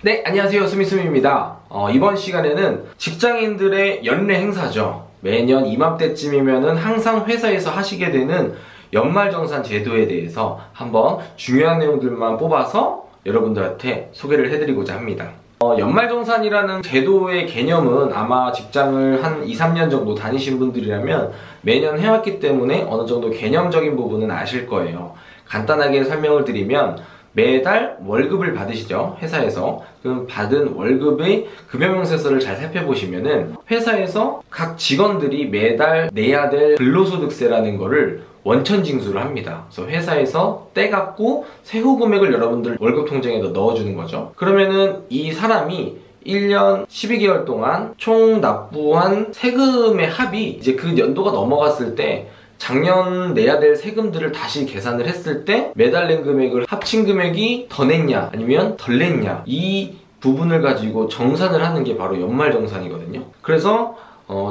네, 안녕하세요. 수미수미입니다. 이번 시간에는 직장인들의 연례 행사죠. 매년 이맘때쯤이면은 항상 회사에서 하시게 되는 연말정산 제도에 대해서 한번 중요한 내용들만 뽑아서 여러분들한테 소개를 해드리고자 합니다. 연말정산이라는 제도의 개념은 아마 직장을 한 2, 3년 정도 다니신 분들이라면 매년 해왔기 때문에 어느 정도 개념적인 부분은 아실 거예요. 간단하게 설명을 드리면 매달 월급을 받으시죠, 회사에서. 그럼 받은 월급의 급여명세서를 잘 살펴보시면은 회사에서 각 직원들이 매달 내야 될 근로소득세라는 거를 원천징수를 합니다. 그래서 회사에서 떼갖고 세후 금액을 여러분들 월급 통장에다 넣어주는 거죠. 그러면은 이 사람이 1년 12개월 동안 총 납부한 세금의 합이 이제 그 연도가 넘어갔을 때 작년 내야 될 세금들을 다시 계산을 했을 때 매달 낸 금액을 합친 금액이 더 냈냐 아니면 덜 냈냐, 이 부분을 가지고 정산을 하는 게 바로 연말정산이거든요. 그래서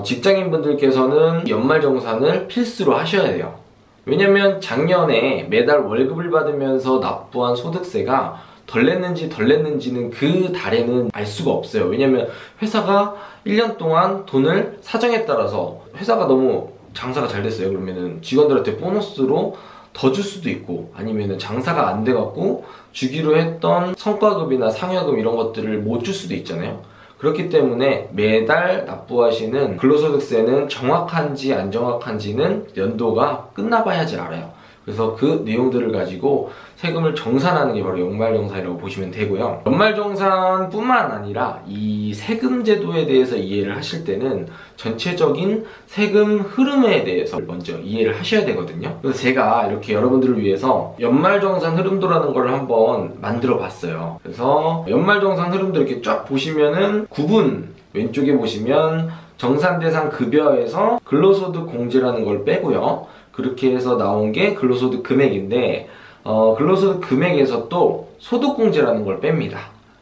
직장인분들께서는 연말정산을 필수로 하셔야 돼요. 왜냐면 작년에 매달 월급을 받으면서 납부한 소득세가 덜 냈는지 덜 냈는지는 그 달에는 알 수가 없어요. 왜냐면 회사가 1년 동안 돈을 사정에 따라서, 회사가 너무 장사가 잘 됐어요. 그러면은 직원들한테 보너스로 더 줄 수도 있고, 아니면은 장사가 안 돼갖고 주기로 했던 성과급이나 상여금 이런 것들을 못 줄 수도 있잖아요. 그렇기 때문에 매달 납부하시는 근로소득세는 정확한지 안 정확한지는 연도가 끝나봐야지 알아요. 그래서 그 내용들을 가지고 세금을 정산하는 게 바로 연말정산이라고 보시면 되고요. 연말정산뿐만 아니라 이 세금 제도에 대해서 이해를 하실 때는 전체적인 세금 흐름에 대해서 먼저 이해를 하셔야 되거든요. 그래서 제가 이렇게 여러분들을 위해서 연말정산 흐름도라는 걸 한번 만들어 봤어요. 그래서 연말정산 흐름도 이렇게 쫙 보시면은 구분, 왼쪽에 보시면 정산대상 급여에서 근로소득 공제라는 걸 빼고요. 그렇게 해서 나온 게 근로소득 금액인데, 근로소득 금액에서 또 소득공제라는 걸 뺍니다.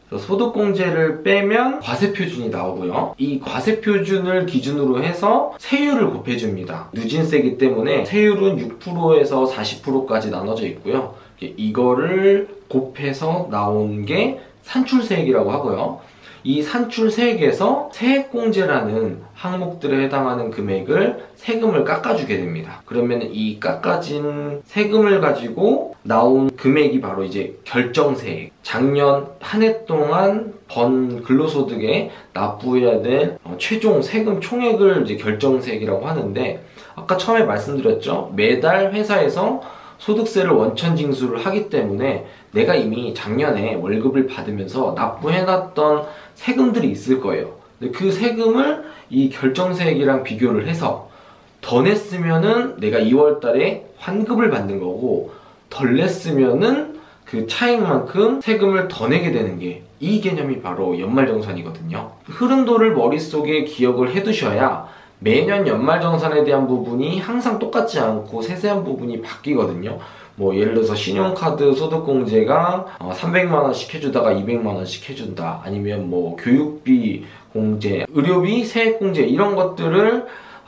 그래서 소득공제를 빼면 과세표준이 나오고요. 이 과세표준을 기준으로 해서 세율을 곱해줍니다. 누진세이기 때문에 세율은 6%에서 40%까지 나눠져 있고요. 이거를 곱해서 나온 게 산출세액이라고 하고요. 이 산출세액에서 세액공제라는 항목들에 해당하는 금액을 세금을 깎아주게 됩니다. 그러면 이 깎아진 세금을 가지고 나온 금액이 바로 이제 결정세액, 작년 한 해 동안 번 근로소득에 납부해야 될 최종 세금 총액을 이제 결정세액이라고 하는데, 아까 처음에 말씀드렸죠. 매달 회사에서 소득세를 원천징수를 하기 때문에 내가 이미 작년에 월급을 받으면서 납부해놨던 세금들이 있을 거예요. 근데 그 세금을 이 결정세액이랑 비교를 해서 더 냈으면은 내가 2월달에 환급을 받는 거고, 덜 냈으면은 그 차익만큼 세금을 더 내게 되는 게, 이 개념이 바로 연말정산이거든요. 흐름도를 머릿속에 기억을 해두셔야 매년 연말정산에 대한 부분이 항상 똑같지 않고 세세한 부분이 바뀌거든요. 뭐 예를 들어서 신용카드 소득공제가 300만원씩 해주다가 200만원씩 해준다, 아니면 뭐 교육비 공제, 의료비 세액공제, 이런 것들을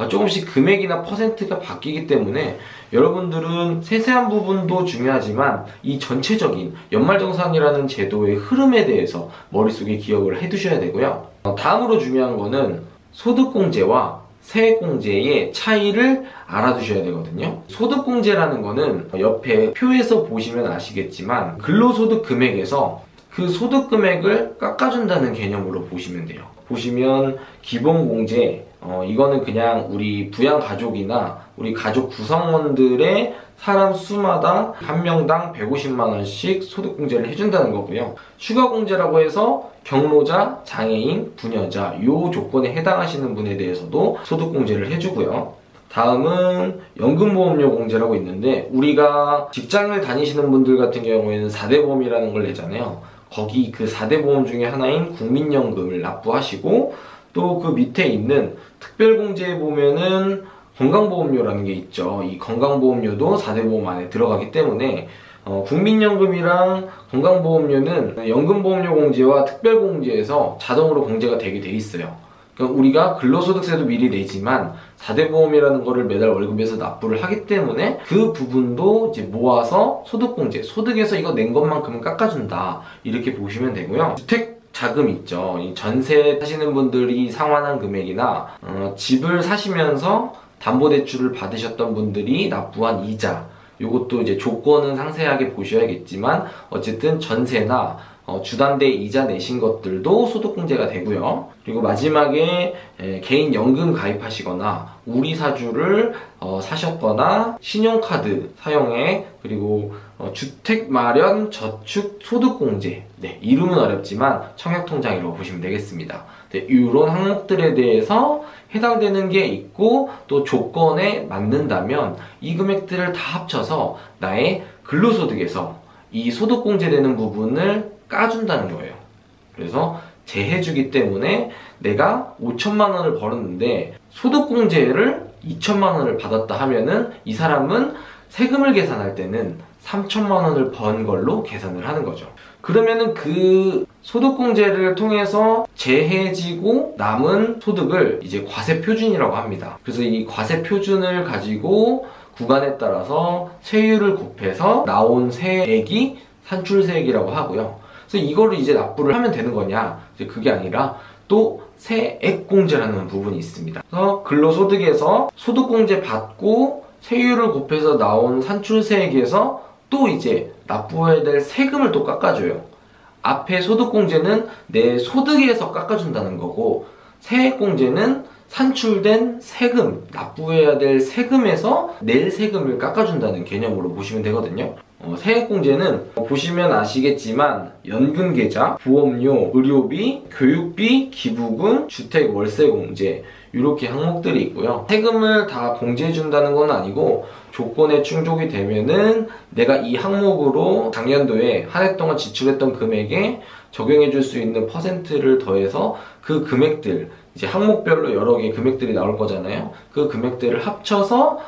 조금씩 금액이나 퍼센트가 바뀌기 때문에 여러분들은 세세한 부분도 중요하지만 이 전체적인 연말정산이라는 제도의 흐름에 대해서 머릿속에 기억을 해두셔야 되고요. 다음으로 중요한 거는 소득공제와 세액공제의 차이를 알아두셔야 되거든요. 소득공제라는 거는 옆에 표에서 보시면 아시겠지만 근로소득 금액에서 그 소득 금액을 깎아준다는 개념으로 보시면 돼요. 보시면 기본공제, 이거는 그냥 우리 부양가족이나 우리 가족 구성원들의 사람 수마다 한 명당 150만원씩 소득공제를 해준다는 거고요. 추가공제라고 해서 경로자, 장애인, 부녀자, 요 조건에 해당하시는 분에 대해서도 소득공제를 해주고요. 다음은 연금보험료 공제라고 있는데, 우리가 직장을 다니시는 분들 같은 경우에는 4대 보험이라는 걸 내잖아요. 거기 그 4대 보험 중에 하나인 국민연금을 납부하시고, 또 그 밑에 있는 특별공제에 보면은 건강보험료라는 게 있죠. 이 건강보험료도 4대 보험 안에 들어가기 때문에 국민연금이랑 건강보험료는 연금보험료 공제와 특별공제에서 자동으로 공제가 되게 돼 있어요. 그러니까 우리가 근로소득세도 미리 내지만 4대 보험이라는 거를 매달 월급에서 납부를 하기 때문에 그 부분도 이제 모아서 소득공제, 소득에서 이거 낸 것만큼은 깎아준다, 이렇게 보시면 되고요. 주택 자금 있죠. 이 전세 사시는 분들이 상환한 금액이나 집을 사시면서 담보대출을 받으셨던 분들이 납부한 이자, 요것도 이제 조건은 상세하게 보셔야겠지만 어쨌든 전세나 주담대 이자 내신 것들도 소득공제가 되고요. 그리고 마지막에 개인 연금 가입하시거나 우리사주를 사셨거나 신용카드 사용액, 그리고 주택 마련 저축 소득공제, 네, 이름은 어렵지만 청약통장이라고 보시면 되겠습니다. 네, 이런 항목들에 대해서 해당되는 게 있고 또 조건에 맞는다면 이 금액들을 다 합쳐서 나의 근로소득에서 이 소득공제되는 부분을 까준다는 거예요. 그래서 재해주기 때문에 내가 5천만 원을 벌었는데 소득공제를 2천만 원을 받았다 하면은 이 사람은 세금을 계산할 때는 3천만 원을 번 걸로 계산을 하는 거죠. 그러면은 그 소득공제를 통해서 재해지고 남은 소득을 이제 과세표준이라고 합니다. 그래서 이 과세표준을 가지고 구간에 따라서 세율을 곱해서 나온 세액이 산출세액이라고 하고요. 그래서 이거를 이제 납부를 하면 되는 거냐? 이제 그게 아니라 또 세액공제라는 부분이 있습니다. 그래서 근로소득에서 소득공제 받고 세율을 곱해서 나온 산출세액에서 또 이제 납부해야 될 세금을 또 깎아줘요. 앞에 소득공제는 내 소득에서 깎아준다는 거고, 세액공제는 산출된 세금, 납부해야 될 세금에서 낼 세금을 깎아준다는 개념으로 보시면 되거든요. 세액공제는 보시면 아시겠지만 연금계좌, 보험료, 의료비, 교육비, 기부금, 주택 월세공제 이렇게 항목들이 있고요. 세금을 다 공제해준다는 건 아니고 조건에 충족이 되면은 내가 이 항목으로 작년도에 한 해 동안 지출했던 금액에 적용해줄 수 있는 퍼센트를 더해서 그 금액들, 이제 항목별로 여러 개의 금액들이 나올 거잖아요. 그 금액들을 합쳐서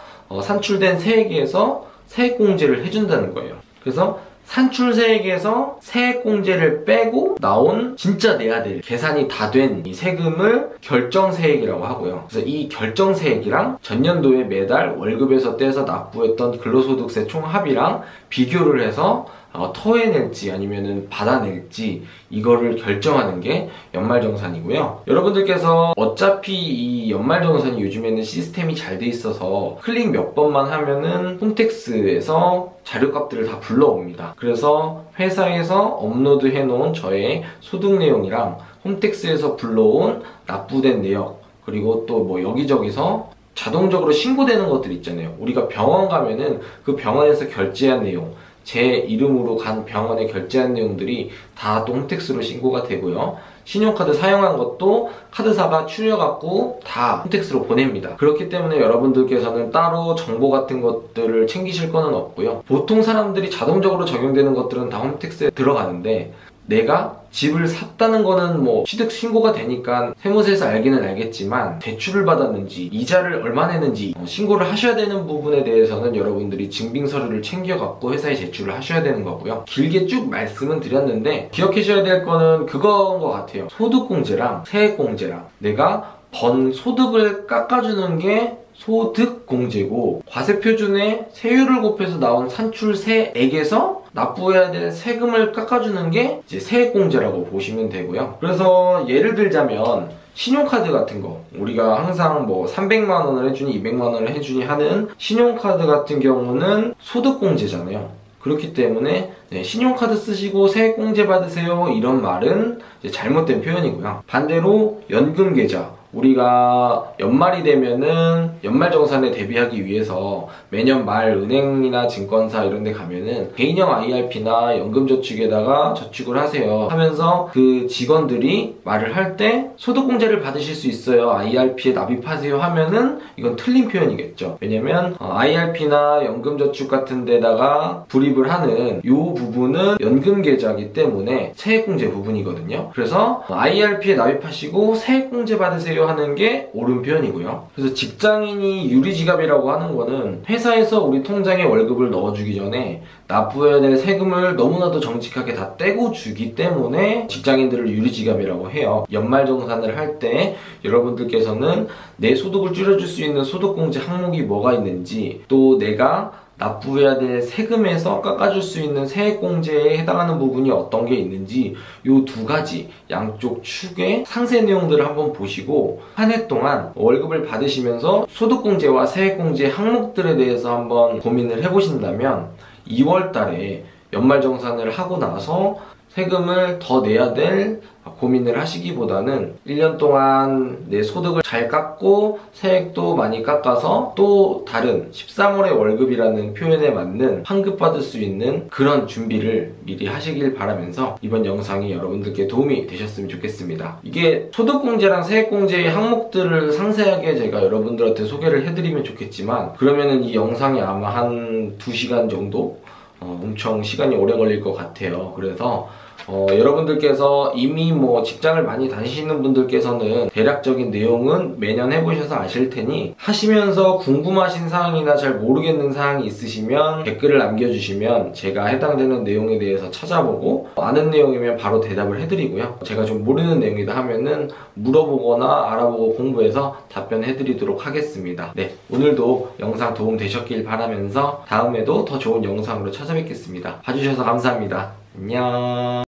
산출된 세액에서 세액공제를 해준다는 거예요. 그래서 산출세액에서 세액공제를 빼고 나온 진짜 내야 될 계산이 다 된 이 세금을 결정세액이라고 하고요. 그래서 이 결정세액이랑 전년도에 매달 월급에서 떼서 납부했던 근로소득세 총합이랑 비교를 해서 토해낼지 아니면은 받아낼지 이거를 결정하는 게 연말정산이고요. 여러분들께서 어차피 이 연말정산이 요즘에는 시스템이 잘 돼 있어서 클릭 몇 번만 하면은 홈택스에서 자료값들을 다 불러옵니다. 그래서 회사에서 업로드 해놓은 저의 소득 내용이랑 홈택스에서 불러온 납부된 내역, 그리고 또 뭐 여기저기서 자동적으로 신고되는 것들 있잖아요. 우리가 병원 가면은 그 병원에서 결제한 내용, 제 이름으로 간 병원에 결제한 내용들이 다 또 홈택스로 신고가 되고요. 신용카드 사용한 것도 카드사가 추려갖고 다 홈택스로 보냅니다. 그렇기 때문에 여러분들께서는 따로 정보 같은 것들을 챙기실 거는 없고요. 보통 사람들이 자동적으로 적용되는 것들은 다 홈택스에 들어가는데 내가 집을 샀다는 거는 뭐 취득 신고가 되니까 세무서에서 알기는 알겠지만 대출을 받았는지 이자를 얼마 냈는지 신고를 하셔야 되는 부분에 대해서는 여러분들이 증빙서류를 챙겨갖고 회사에 제출을 하셔야 되는 거고요. 길게 쭉 말씀은 드렸는데 기억하셔야 될 거는 그건 것 같아요. 소득공제랑 세액공제랑 내가 번 소득을 깎아주는 게 소득공제고, 과세표준에 세율을 곱해서 나온 산출세액에서 납부해야 될 세금을 깎아주는 게 이제 세액공제라고 보시면 되고요. 그래서 예를 들자면 신용카드 같은 거, 우리가 항상 뭐 300만 원을 해주니 200만 원을 해주니 하는 신용카드 같은 경우는 소득공제잖아요. 그렇기 때문에 신용카드 쓰시고 세액공제 받으세요 이런 말은 이제 잘못된 표현이고요. 반대로 연금계좌, 우리가 연말이 되면은 연말정산에 대비하기 위해서 매년 말 은행이나 증권사 이런 데 가면은 개인형 IRP나 연금저축에다가 저축을 하세요 하면서 그 직원들이 말을 할 때 소득공제를 받으실 수 있어요, IRP에 납입하세요 하면은 이건 틀린 표현이겠죠. 왜냐면 IRP나 연금저축 같은 데다가 불입을 하는 이 부분은 연금계좌이기 때문에 세액공제 부분이거든요. 그래서 IRP에 납입하시고 세액공제 받으세요 하는 게 옳은 표현이고요. 그래서 직장인이 유리지갑이라고 하는 거는 회사에서 우리 통장에 월급을 넣어주기 전에 납부해야 될 세금을 너무나도 정직하게 다 떼고 주기 때문에 직장인들을 유리지갑이라고 해요. 연말정산을 할 때 여러분들께서는 내 소득을 줄여줄 수 있는 소득공제 항목이 뭐가 있는지, 또 내가 납부해야 될 세금에서 깎아줄 수 있는 세액공제에 해당하는 부분이 어떤 게 있는지 요 두 가지 양쪽 축의 상세 내용들을 한번 보시고 한 해 동안 월급을 받으시면서 소득공제와 세액공제 항목들에 대해서 한번 고민을 해보신다면 2월 달에 연말정산을 하고 나서 세금을 더 내야 될 고민을 하시기보다는 1년 동안 내 소득을 잘 깎고 세액도 많이 깎아서 또 다른 13월의 월급이라는 표현에 맞는 환급받을 수 있는 그런 준비를 미리 하시길 바라면서 이번 영상이 여러분들께 도움이 되셨으면 좋겠습니다. 이게 소득공제랑 세액공제의 항목들을 상세하게 제가 여러분들한테 소개를 해드리면 좋겠지만 그러면은 이 영상이 아마 한 2시간 정도 엄청 시간이 오래 걸릴 것 같아요. 그래서 여러분들께서 이미 직장을 많이 다니시는 분들께서는 대략적인 내용은 매년 해보셔서 아실 테니 하시면서 궁금하신 사항이나 잘 모르겠는 사항이 있으시면 댓글을 남겨주시면 제가 해당되는 내용에 대해서 찾아보고 아는 내용이면 바로 대답을 해드리고요. 제가 좀 모르는 내용이다 하면은 물어보거나 알아보고 공부해서 답변해드리도록 하겠습니다. 네, 오늘도 영상 도움 되셨길 바라면서 다음에도 더 좋은 영상으로 찾아뵙겠습니다. 봐주셔서 감사합니다. 안녕.